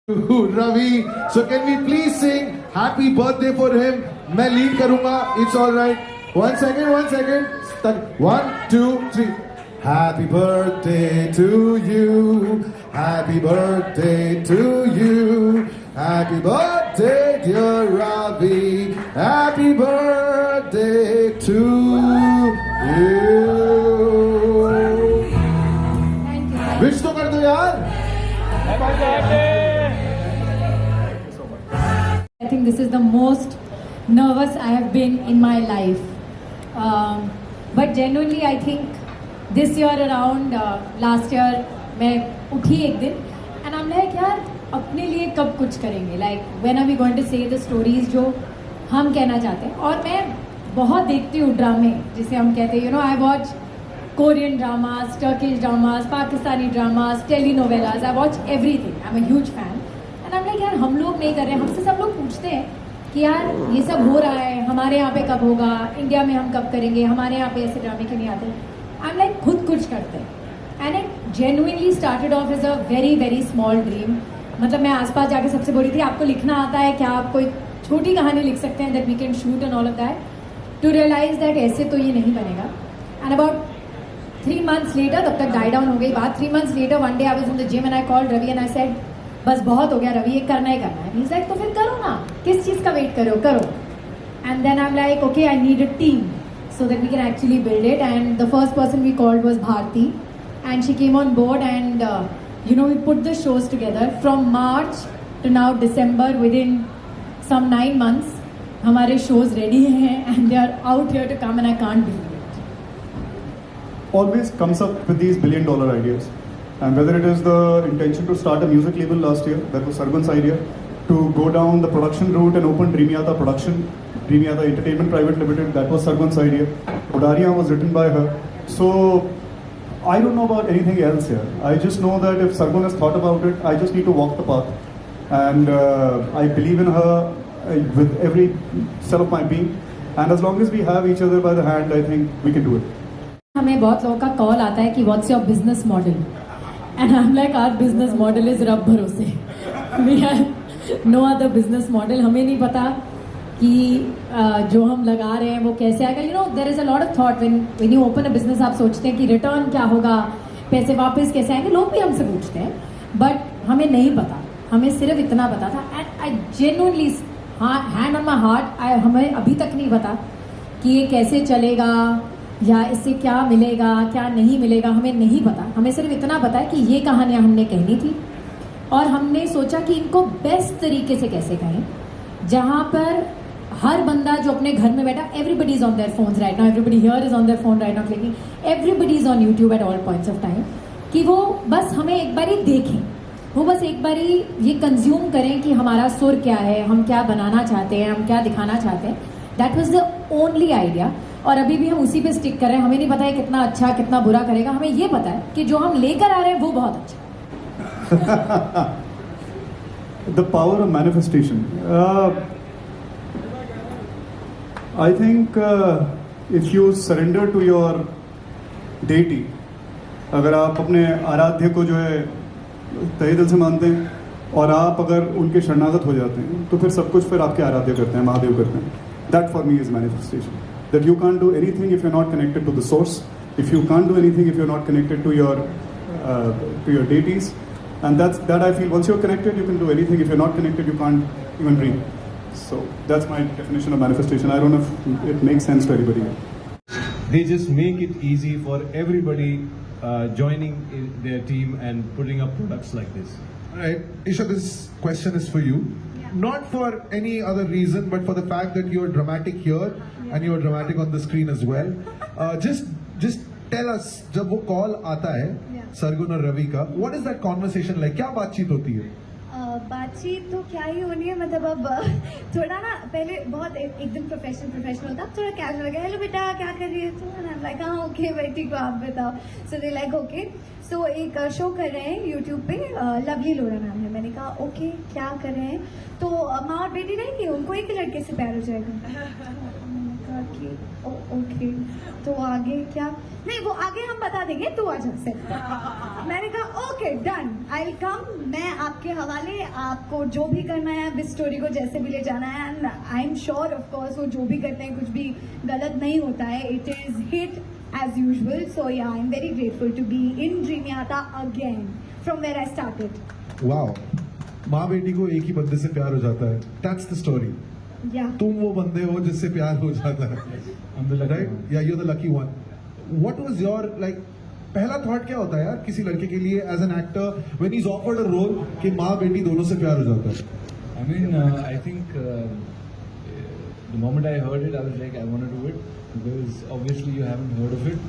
Ravi. So can we please sing happy birthday for him? मैं lead करूँगा. It's all right. One second. 1, 2, 3. Happy birthday to you. Happy birthday to you. Happy birthday, dear Ravi. Happy birthday to you. Wish तो कर दो यार. I think this is the most nervous I have been in my life. But genuinely, I think this year around, last year, मैं उठी एक दिन and I'm like यार अपने लिए कब कुछ करेंगे, like when are we going to say the stories जो हम कहना चाहते हैं. और मैं बहुत देखती हूँ ड्रामे जिसे हम कहते हैं, I watch Korean dramas, Turkish dramas, Pakistani dramas, telenovelas. I watch everything. I'm a huge fan. And I'm like यार हम लोग नहीं कर रहे हैं. हमसे सब लोग पूछते हैं कि यार ये सब हो रहा है, हमारे यहाँ पे कब होगा, इंडिया में हम कब करेंगे, हमारे यहाँ पे ऐसे ड्रामे क्यों नहीं आते. I'm like खुद कुछ करते हैं. And it genuinely started off as a very very small dream. मतलब मैं आसपास जाके सबसे बोली थी आपको लिखना आता है क्या, आप कोई छोटी कहानी लिख सकते हैं that we can shoot and all of that. To realize that ऐसे तो ये नहीं बनेगा. And about 3 months later, तब तक die down हो गई बात. 3 months later, one day I was in the gym and I called Ravi and I said, बस बहुत हो गया रवि, ये करना ही करना है. He's like, तो फिर करो ना, किस चीज़ का वेट करो. And then I'm like, okay, I need a team so that we can actually build it. And the first person we called was Bharti, and she came on board. And we put the shows together from March to now December. Within some 9 months, हमारे shows ready हैं and they are out here to come, and I can't believe it. Always comes up with these billion-dollar ideas. And whether it is the intention to start a music label last year, that was Sargun's idea, to go down the production route and open Dreamyata Production, Dreamyata Entertainment Private Limited, that was Sargun's idea. Odaria was written by her. So I don't know about anything else here. I just know that if Sargun has thought about it, I just need to walk the path. And I believe in her with every cell of my being. And as long as we have each other by the hand, I think we can do it. हमें बहुत लोगों का call आता है कि what's your business model, and I am like our business model is रब भरोसे. We have no other business model. हमें नहीं पता कि जो हम लगा रहे हैं वो कैसे आएगा. There is a lot of thought when you open a business. आप सोचते हैं कि रिटर्न क्या होगा, पैसे वापस कैसे आएंगे. लोग भी हमसे पूछते हैं, बट हमें नहीं पता. हमें सिर्फ इतना पता था. And I genuinely hand on my heart, हमें अभी तक नहीं पता कि ये कैसे चलेगा या इससे क्या मिलेगा क्या नहीं मिलेगा. हमें नहीं पता. हमें सिर्फ इतना पता है कि ये कहानियाँ हमने कहनी थी और हमने सोचा कि इनको बेस्ट तरीके से कैसे कहें, जहाँ पर हर बंदा जो अपने घर में बैठा, everybody is on their phones right now, everybody here is on their phone right now clicking, everybody is on YouTube at all points of time, कि वो बस हमें एक बारी देखें, वो बस एक बारी ये कंज्यूम करें कि हमारा सुर क्या है, हम क्या बनाना चाहते हैं, हम क्या दिखाना चाहते हैं. That was the only idea. और अभी भी हम उसी पे स्टिक कर रहे हैं. हमें नहीं पता है कितना अच्छा कितना बुरा करेगा. हमें ये पता है कि जो हम लेकर आ रहे हैं वो बहुत अच्छा. The power of manifestation. I think if you surrender to your deity, अगर आप अपने आराध्य को जो है तहे दिल से मानते हैं और आप अगर उनके शरणागत हो जाते हैं, तो फिर सब कुछ फिर आपके आराध्य करते हैं, महादेव करते हैं. That for me is manifestation. That you can't do anything if you're not connected to the source. If you can't do anything if you're not connected to your deities. And that I feel once you're connected, you can do anything. If you're not connected, you can't even dream. So that's my definition of manifestation. I don't know if it makes sense to anybody. They just make it easy for everybody joining in their team and putting up products like this. All right, Isha, this question is for you. Not for any other reason, but for the fact that you're dramatic here and you're dramatic on the screen as well. Just tell us, जब वो call आता है सरगुन और रवि का, what is that conversation like? क्या बातचीत होती है? बातचीत तो क्या ही होनी है. मतलब अब थोड़ा ना पहले बहुत एकदम प्रोफेशनल था, थोड़ा कैजुअल लगा. हेलो बेटा क्या कर रही है तू? लाइक हाँ ओके भाई ठीक हो, आप बताओ. सो दे लाइक ओके. सो एक शो कर रहे हैं यूट्यूब पे, लवली लोरा नाम है. मैंने कहा ओके क्या कर रहे हैं, तो माँ और बेटी रहेंगी, उनको एक ही लड़के से प्यार हो जाएगा. बोला कि ओके तो आगे क्या, नहीं वो आगे हम बता देंगे, तू आ जा सेट। मैंने कहा okay done, I will come, मैं आपके हवाले, आपको जो भी करना है इस स्टोरी को जैसे भी ले जाना है, and I am sure of course वो जो भी करते हैं कुछ भी गलत नहीं होता है, it is hit as usual. So yeah, I'm very grateful to be in Dreamyata again from where I started. Wow. माँ बेटी को एक ही बंदे से प्यार हो जाता है. That's the story. Yeah. तुम वो बंदे हो जिससे प्यार हो जाता है. Right? Yeah, you're the lucky one. What was your like? पहला थॉट क्या होता है यार किसी लड़के के लिए as an actor when he's offered a role कि माँ बेटी दोनों से प्यार हो जाता है? I mean, I think the moment I heard it, I was like, I want to do it. Because obviously you haven't heard of it,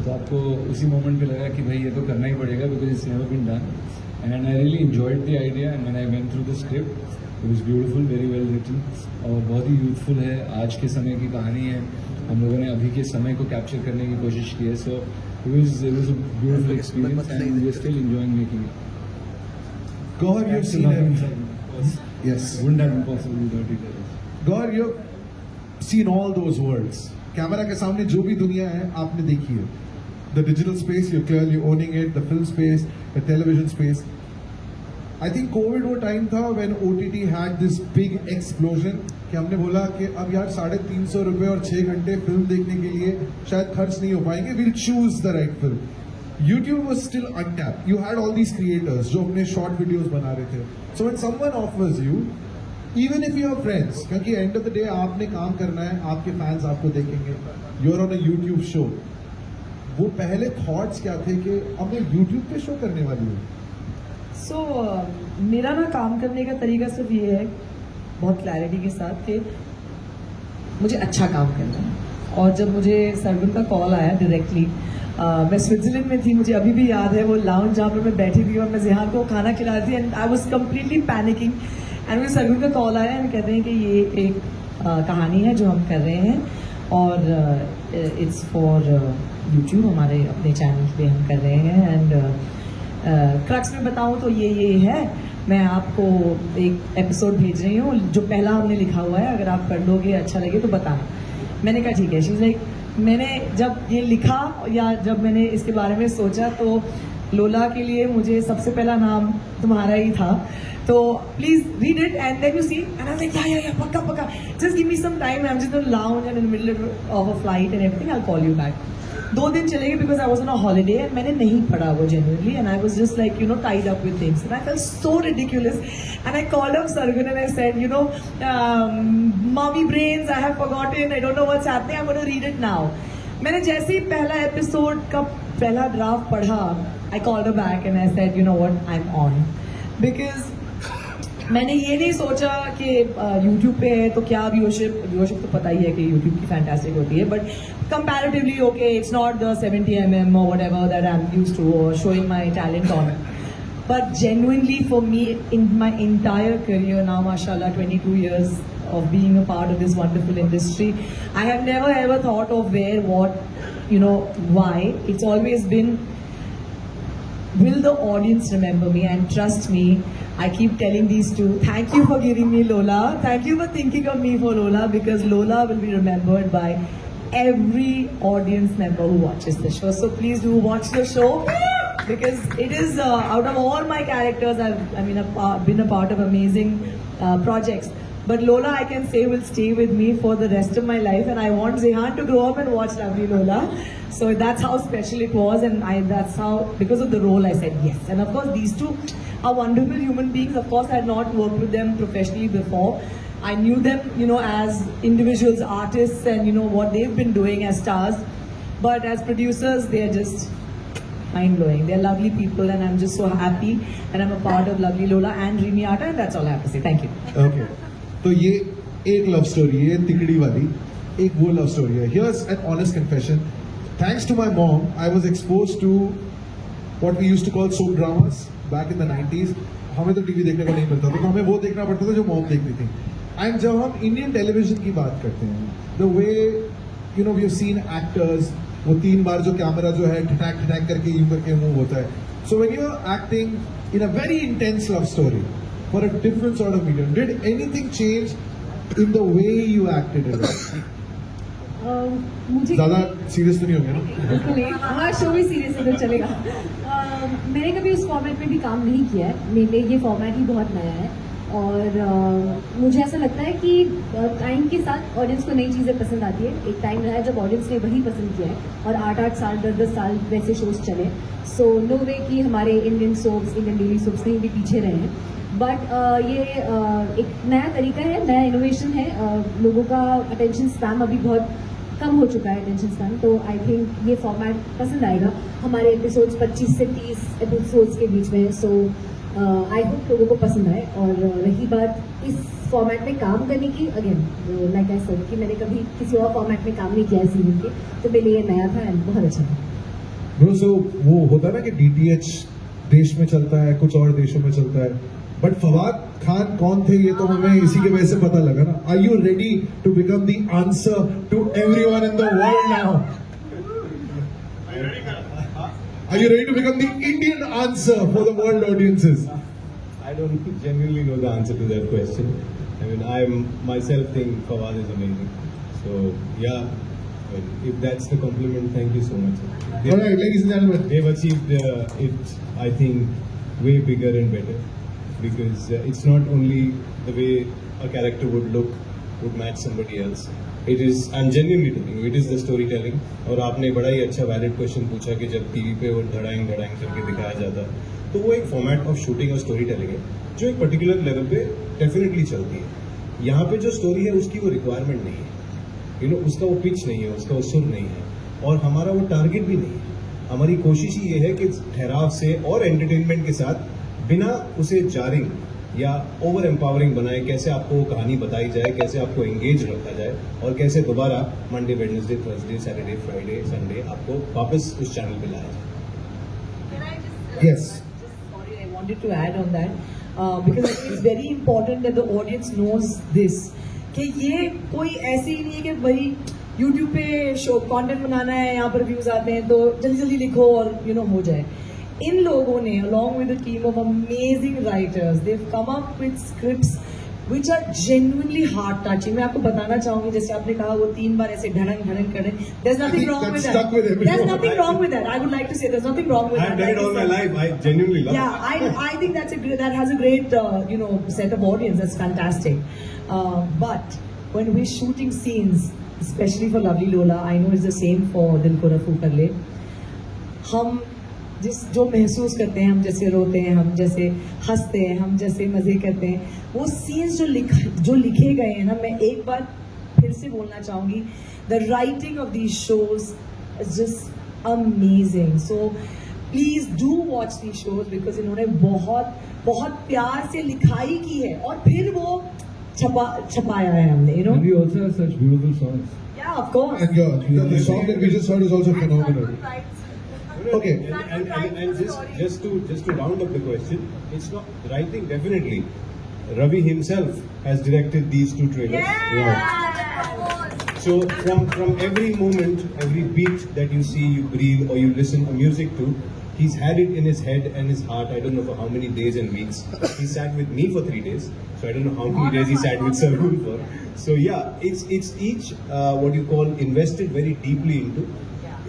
तो आपको उसी मोमेंट पे लगा कि भाई ये तो करना ही पड़ेगा because it's never been done, and I really enjoyed the idea, and when I went through the script, it was beautiful, very well written, और बहुत ही youthful है, आज के समय की कहानी है, हम लोगों ने अभी के समय को कैप्चर करने की कोशिश की है, so it was a beautiful experience, and we are still enjoying making it. Gaur, you've seen it. Yes. Wouldn't have been possible without it. Gaur, you've seen all those worlds. Camera के सामने जो भी दुनिया है आपने देखी है. The digital space, you're clearly owning it. The film space, the television space. I think COVID वो टाइम था when OTT had this big explosion कि हमने बोला कि अब यार 350 रुपए और 6 घंटे फिल्म देखने के लिए शायद खर्च नहीं हो पाएंगे. We'll choose the right film. YouTube was still untapped. You had all these creators जो अपने short videos बना रहे थे. So when someone offers you, even if you have friends, क्योंकि एंड ऑफ द डे आपने काम करना है, आपके फैंस आपको देखेंगे, you are on a YouTube show, वो पहले थॉट्स क्या थे कि अब मैं यूट्यूब पे शो करने वाली हूँ? सो मेरा ना काम करने का तरीका सिर्फ ये है, बहुत क्लैरिटी के साथ, कि मुझे अच्छा काम करना है. और जब मुझे सरगुन का कॉल आया डायरेक्टली, मैं स्विट्जरलैंड में थी, मुझे अभी भी याद है वो लाउंज जहाँ पर मैं बैठी थी और मैं जिहान को खाना खिला रही थी, and I was completely panicking, and मुझे सरगुन का कॉल आया एंड कहते हैं कि ये एक कहानी है जो हम कर रहे हैं और इट्स फॉर यूट्यूब, हमारे अपने चैनल पे हम कर रहे हैं, एंड क्रक्स में बताऊं तो ये है, मैं आपको एक एपिसोड भेज रही हूँ जो पहला हमने लिखा हुआ है, अगर आप कर लोगे अच्छा लगे तो बताना. मैंने कहा ठीक है. शी इज लाइक, मैंने जब ये लिखा या जब मैंने इसके बारे में सोचा तो लोला के लिए मुझे सबसे पहला नाम तुम्हारा ही था, तो please read it and then you see, and I was like yeah पक्का, just give me some time, I am just in lounge and in the middle of a flight and everything, I will call you back. 2 दिन चले गए because I was on a holiday and मैंने नहीं पढ़ा वो genuinely, and I was just like tied up with things, and I felt so ridiculous, and I called up Sargun and I said mommy brains, I have forgotten, I don't know what's happening, I am gonna read it now. मैंने जैसे ही पहला episode का पहला draft पढ़ा, I called her back and I said, you know what, I'm on. Because मैंने ये नहीं सोचा कि YouTube पे है तो क्या व्यूअरशिप तो पता ही है कि YouTube की फैंटास्टिक होती है, but comparatively okay, it's not the 70 mm or whatever that I'm used to or showing my talent on. But genuinely for me, in my entire career now, mashallah, 22 years of being a part of this wonderful industry, I have never ever thought of where, what, why. It's always been, will the audience remember me? And trust me, I keep telling these two, thank you for giving me Lola. Thank you for thinking of me for Lola, because Lola will be remembered by every audience member who watches the show. So please do watch the show, because it is out of all my characters, I've been a part of amazing projects. But Lola, I can say, will stay with me for the rest of my life, and I want Zihan to grow up and watch Lovely Lola. So that's how special it was, and that's how, because of the role, I said yes. And of course, these two are wonderful human beings. Of course, I had not worked with them professionally before. I knew them, as individuals, artists, and what they've been doing as stars. But as producers, they are just mind-blowing. They're lovely people, and I'm just so happy, and I'm a part of Lovely Lola and Dreamyata, and that's all I have to say. Thank you. Okay. तो ये एक love story है, तिकड़ी वाली, एक वो love story है. Here's an honest confession. Thanks to my mom, I was exposed to what we used to call soap dramas back in the 90s. हमें तो टीवी देखने को नहीं मिलता था, तो हमें वो देखना पड़ता था जो मॉम देखती थी. एंड जब हम इंडियन टेलीविजन की बात करते हैं, the way we have seen actors, वो 3 बार जो कैमरा जो है ठटक करके यूं करके मूव होता है. So when you are acting in a very intense love story for a different sort of medium, did anything change in the way you acted in it? मुझे ज्यादा सीरियस तो नहीं हो गया ना? बिल्कुल नहीं, हमारा शो भी सीरियस है तो चलेगा। मैंने कभी उस फॉर्मेट में भी काम नहीं किया है, मेरे लिए ये फॉर्मेट ही बहुत नया है और मुझे ऐसा लगता है कि टाइम के साथ ऑडियंस को नई चीज़ें पसंद आती है। एक टाइम रहा है जब ऑडियंस ने वही पसंद किया है और 8-8 साल 10-10 साल वैसे शोज चले, सो नो वे कि हमारे Indian soaps, Indian daily soaps कहीं भी पीछे रहे हैं। बट ये एक नया तरीका है, नया इनोवेशन है। लोगों का अटेंशन स्पैम अभी बहुत कम हो चुका है, अटेंशन स्पैम, तो आई थिंक ये फॉर्मेट पसंद आएगा। हमारे एपिसोड्स 25 से 30 एपिसोड्स के बीच में, सो आई होप लोगों को पसंद आए। और रही बात इस फॉर्मेट में काम करने की, अगेन लाइक आई सेड कि मैंने कभी किसी और फॉर्मेट में काम नहीं किया है सीरियल के, तो मेरे लिए नया था एंड बहुत अच्छा था। ब्रो, सो वो होता है ना कि डीटीएच देश में चलता है, कुछ और देशों में चलता है, बट फवाद खान कौन थे ये तो हमें इसी के वजह से पता लगा ना। Are you ready to become the answer to everyone in the world now? Are you ready to become the Indian answer for the world audiences? I don't genuinely know the answer to that question. I mean, I myself think Fawad is amazing. So, yeah, if that's the compliment, thank you so much. All right, ladies and gentlemen. They've achieved it, I think, way bigger and better. Because it's not only the way a character would look, would match somebody else. It is, I'm genuinely telling you, it is the storytelling. और आपने बड़ा ही अच्छा valid question पूछा कि जब TV पे वो धड़ाएं करके दिखाया जाता है, तो वो एक फॉर्मेट ऑफ शूटिंग और स्टोरी टेलिंग है जो एक पर्टिकुलर लेवल पे डेफिनेटली चलती है। यहाँ पे जो स्टोरी है उसकी वो रिक्वायरमेंट नहीं है, यू नो, उसका वो पिच नहीं है, उसका वो सुर नहीं है और हमारा वो टारगेट भी नहीं है। हमारी कोशिश ही ये है कि ठहराव से और एंटरटेनमेंट के साथ बिना उसे जारिंग या ओवर एम्पावरिंग बनाए कैसे आपको कहानी बताई जाए, कैसे आपको एंगेज रखा जाए और कैसे दोबारा Monday, Wednesday, Thursday, Saturday, Friday, Sunday आपको वापस उस चैनल पे लाया जाए। Yes. Sorry, I wanted to add on that because I think it's very important that the audience knows this कि ये कोई ऐसे ही नहीं है कि भाई YouTube पे शो कंटेंट बनाना है, यहाँ पर व्यूज आते हैं तो जल्दी जल्दी लिखो और हो जाए। इन लोगों ने along with a team of amazing writers, they've come up with scripts which are genuinely heart touching. मैं आपको बताना चाहूंगी, जैसे आपने कहा वो 3 बार ऐसे ढड़ंग कर रहे, there's nothing wrong with that. There's nothing wrong with that. I would like to say there's nothing wrong with that. I've done it all my life. I genuinely love it. Yeah, I think that has a great set of audience. That's fantastic. But when we're shooting scenes, especially for Lovely Lola, I know it's the same for Dil Ko Rafoo Kar Le. हम जो महसूस करते हैं, हम जैसे रोते हैं, हम जैसे हंसते हैं, हम जैसे मजे करते हैं, वो सीन्स जो लिखे गए हैं ना, मैं एक बार फिर से बोलना चाहूंगी, the writing of these shows is just amazing. So please do watch these shows because इन्होंने बहुत बहुत प्यार से लिखाई की है और फिर वो छपाया है हमने, And we also have such beautiful songs. Yeah, of course. And the song that we just heard is also phenomenal. Okay. And just to round up the question, it's not writing. Definitely, Ravi himself has directed these 2 trailers. Yeah. So from every moment, every beat that you see, you breathe, or you listen to music to, he's had it in his head and his heart. I don't know for how many days and weeks. He sat with me for 3 days. So I don't know how many days he sat with Sargun for. So yeah, it's each what you call invested very deeply into.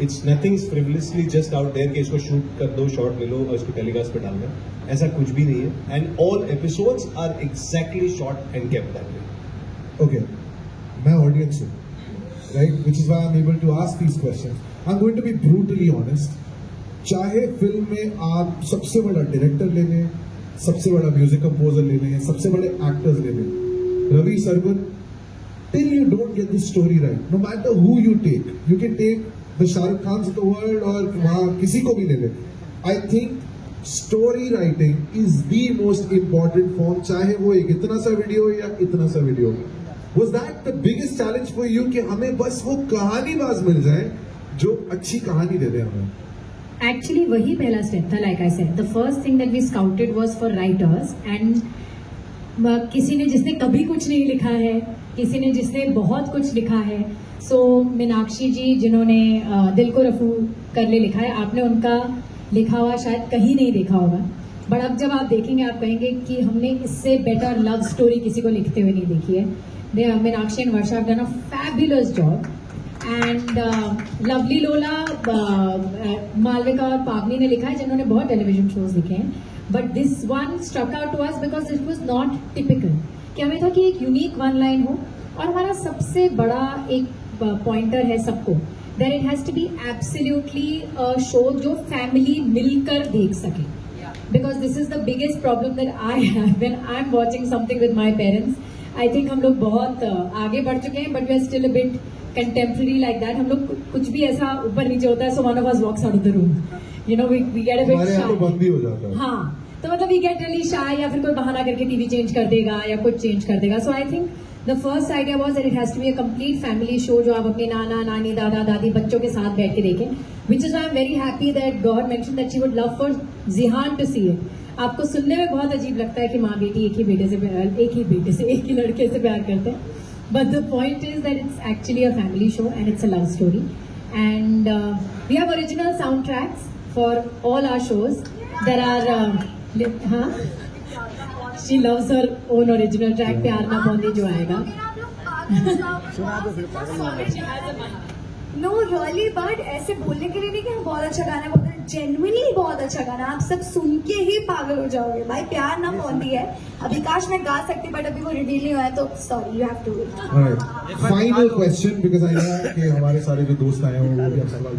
It's nothing's frivolously just out there कि इसको shoot कर दो, shot ले लो और इसको telecast पे डाल दो, ऐसा कुछ भी नहीं है। And all episodes are exactly shot and kept that way. Okay, मैं audience हूँ, right? Which is why I'm able to ask these questions. I'm going to be brutally honest. चाहे फिल्म में आप सबसे बड़ा डायरेक्टर ले लें, सबसे बड़ा म्यूजिक कंपोजर ले लें, सबसे बड़े एक्टर्स ले लें, Ravi Sargun, till you don't get the story right, no matter who you can take the Shahrukh Khans of the world और वहाँ किसी को भी ले ले, I think story writing is the most important form, चाहे वो एक इतना सा वीडियो या इतना सा video. Was that the biggest challenge for you कि हमें बस वो कहानीबाज मिल जाए जो अच्छी कहानी दे दे हमें? Actually, वही पहला स्टेप था. Like I said, the first thing that we scouted was for writers and किसी ने जिसने कभी कुछ नहीं लिखा है, किसी ने जिसने बहुत कुछ लिखा है. सो मीनाक्षी जी जिन्होंने दिल को रफू कर ले लिखा है, आपने उनका लिखा हुआ शायद कहीं नहीं देखा होगा, बट अब जब आप देखेंगे आप कहेंगे कि हमने इससे बेटर लव स्टोरी किसी को लिखते हुए नहीं देखी है. Meenakshi and Varsha have done a fabulous job and lovely लोला मालविका और पावनी ने लिखा है, जिन्होंने बहुत टेलीविजन शोज लिखे हैं, but this one struck out to us because it was not typical, कि हमें था कि एक यूनिक वन लाइन हो, और हमारा सबसे बड़ा एक पॉइंटर है सबको, that it has to be absolutely a show जो फैमिली मिलकर देख सके, because this is the biggest problem that I have when I am watching something with my parents. I think हम लोग बहुत आगे बढ़ चुके हैं, but we are still a bit contemporary like that. हम लोग कुछ भी ऐसा ऊपर नीचे होता है, so one of us walks out of the room, you know, we get a bit हमारे यहाँ तो बंद भी शाय. हो जाता है. हाँ, तो मतलब वी गेट रियली शाय, या फिर कोई बहाना करके टीवी चेंज कर देगा या कुछ चेंज कर देगा. So I think the first idea was that it has to be a complete family show, जो आप अपने नाना नानी दादा दादी बच्चों के साथ बैठ के देखें, which is I am very happy that God mention that she would love for Jihan to see it. आपको सुनने में बहुत अजीब लगता है कि माँ बेटी एक ही एक ही लड़के से प्यार करते हैं, but the point is that it's actually a family show and it's a love story, and we have original soundtracks for all our shows. There are she loves her own original track, प्यार ना पौंदी जो आएगा. No really, but ऐसे बोलने के लिए नहीं कि हम बहुत अच्छा गाना बोलते हैं, जेन्युइनली बहुत अच्छा गाना, आप सब सुन के ही पागल हो जाओगे भाई. प्यार ना पौंदी है, अभी काश मैं गा सकती, बट अभी वो रिवील नहीं हुआ है, तो sorry, you have to. Final question, because I know कि हमारे सारे जो दोस्त आए हैं वो भी आपसे सवाल.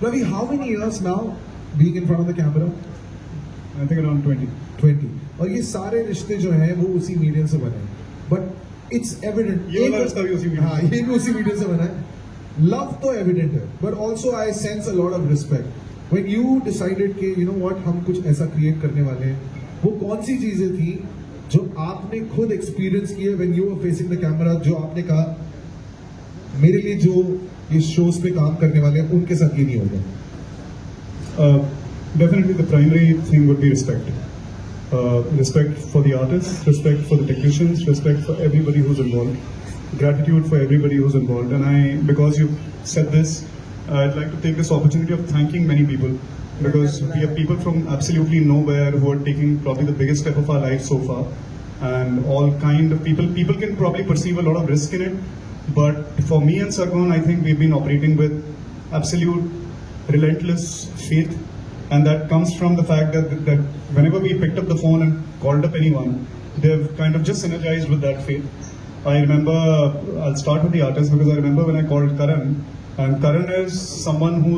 Ravi, how many years now being in front of the camera? I think around 20. और ये सारे रिश्ते जो हैं वो उसी मीडियम से बने हैं, बट इट्स एविडेंट, ये वाला रिश्ता भी उसी medium हाँ, ये भी उसी मीडियम से बना है. लव तो एविडेंट है, but also I sense a lot of respect when you decided कि यू नो व्हाट, हम कुछ ऐसा क्रिएट करने वाले हैं. वो कौन सी चीजें थी जो आपने खुद एक्सपीरियंस किए when you were facing the camera, जो आपने कहा मेरे लिए जो इस शोज पे काम करने वाले हैं उनके साथ ये नहीं होगा? Definitely the primary thing would be respect. Respect for the artists, respect for the technicians, respect for everybody who's involved, gratitude for everybody who's involved. And because you said this, I'd like to take this opportunity of thanking many people, because we have people from absolutely nowhere who are taking probably the biggest step of our life so far, and all kind of people. People can probably perceive a lot of risk in it, but for me and Sargon, I think we've been operating with absolute relentless faith. And that comes from the fact that whenever we picked up the phone and called up anyone, they've kind of just synergized with that faith. I remember, I'll start with the artist, because I remember when I called Karan, and Karan is someone who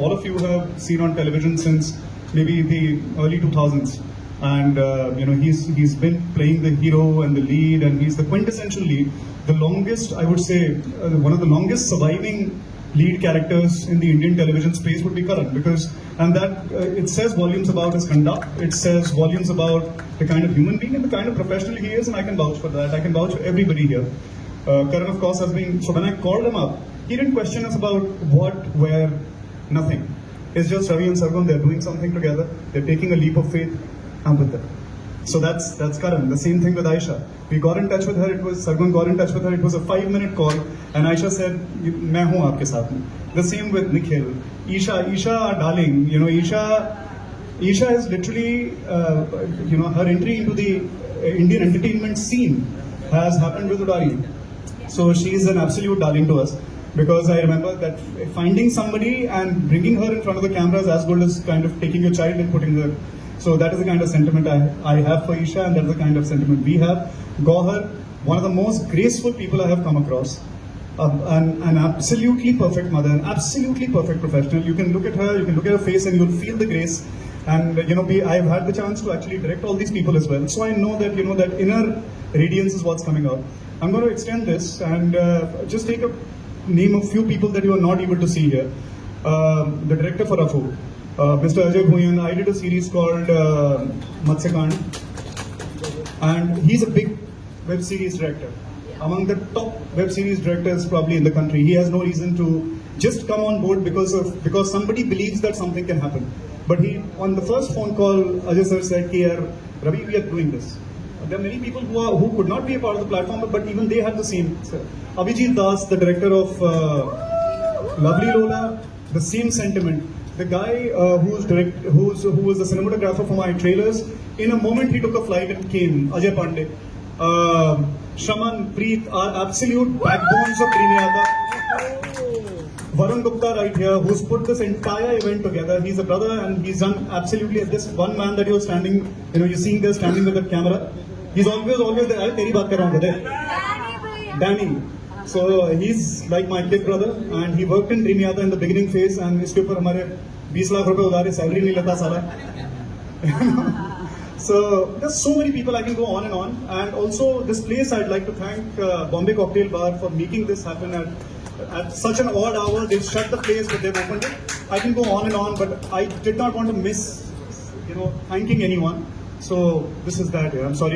all of you have seen on television since maybe the early 2000s. And you know, he's been playing the hero and the lead, and he's the quintessential lead. The longest, I would say, one of the longest surviving lead characters in the Indian television space would be Karan, because it says volumes about his conduct, it says volumes about the kind of human being and the kind of professional he is, and I can vouch for that. I can vouch for everybody here. Karan, of course, has been, so when I called him up, he didn't question us about what, where, nothing. It's just Ravi and Sargon, they're doing something together, they're taking a leap of faith, I'm with them. So that's Karan. The same thing with Aisha. We got in touch with her. Sargon got in touch with her. It was a 5-minute call, and Aisha said, "मैं हूँ आपके साथ में." The same with Nikhil. Isha, our darling. You know, Isha is literally, you know, her entry into the Indian entertainment scene has happened with Udari. So she is an absolute darling to us. Because I remember that finding somebody and bringing her in front of the camera is as good as kind of taking your child and putting her. So that is the kind of sentiment I have for Isha, and that's the kind of sentiment we have. Gauhar, one of the most graceful people I have come across. An absolutely perfect mother, an absolutely perfect professional. You can look at her, you can look at her face, and you'll feel the grace. And you know, I've had the chance to actually direct all these people as well. So I know that, you know, that inner radiance is what's coming out. I'm going to extend this and just take a name of few people that you are not able to see here. The director for Rafu, Mr. Ajay Bhuyan. I did a series called Matsyakand, and he's a big web series director. Among the top web series directors probably in the country. He has no reason to just come on board because somebody believes that something can happen. But he, on the first phone call, Ajay sir said, Ravi, we are doing this. There are many people who could not be a part of the platform, but even they had the same. Abhijit Das, the director of Lovely Lola, the same sentiment. The guy who was the cinematographer for my trailers, in a moment he took a flight and came, Ajay Pandey. Shaman, Preet are absolute backbones of Premiata. Varun Gupta right here, who's put this entire event together. He's a brother and he's done absolutely this one man that you're standing, you're seeing there standing with the camera. He's always there. I'll tell you baat kar raha hu today. Danny. So he's like my kid brother and he worked in Premiata in the beginning phase and iske upar hamare 20 lakh rupees udare salary nahi leta sara. So there's so many people I can go on. And also this place I'd like to thank Bombay Cocktail Bar for making this happen at such an odd hour. They've shut the place but they've opened it. I can go on, but I did not want to miss, thanking anyone. So this is that. I'm sorry.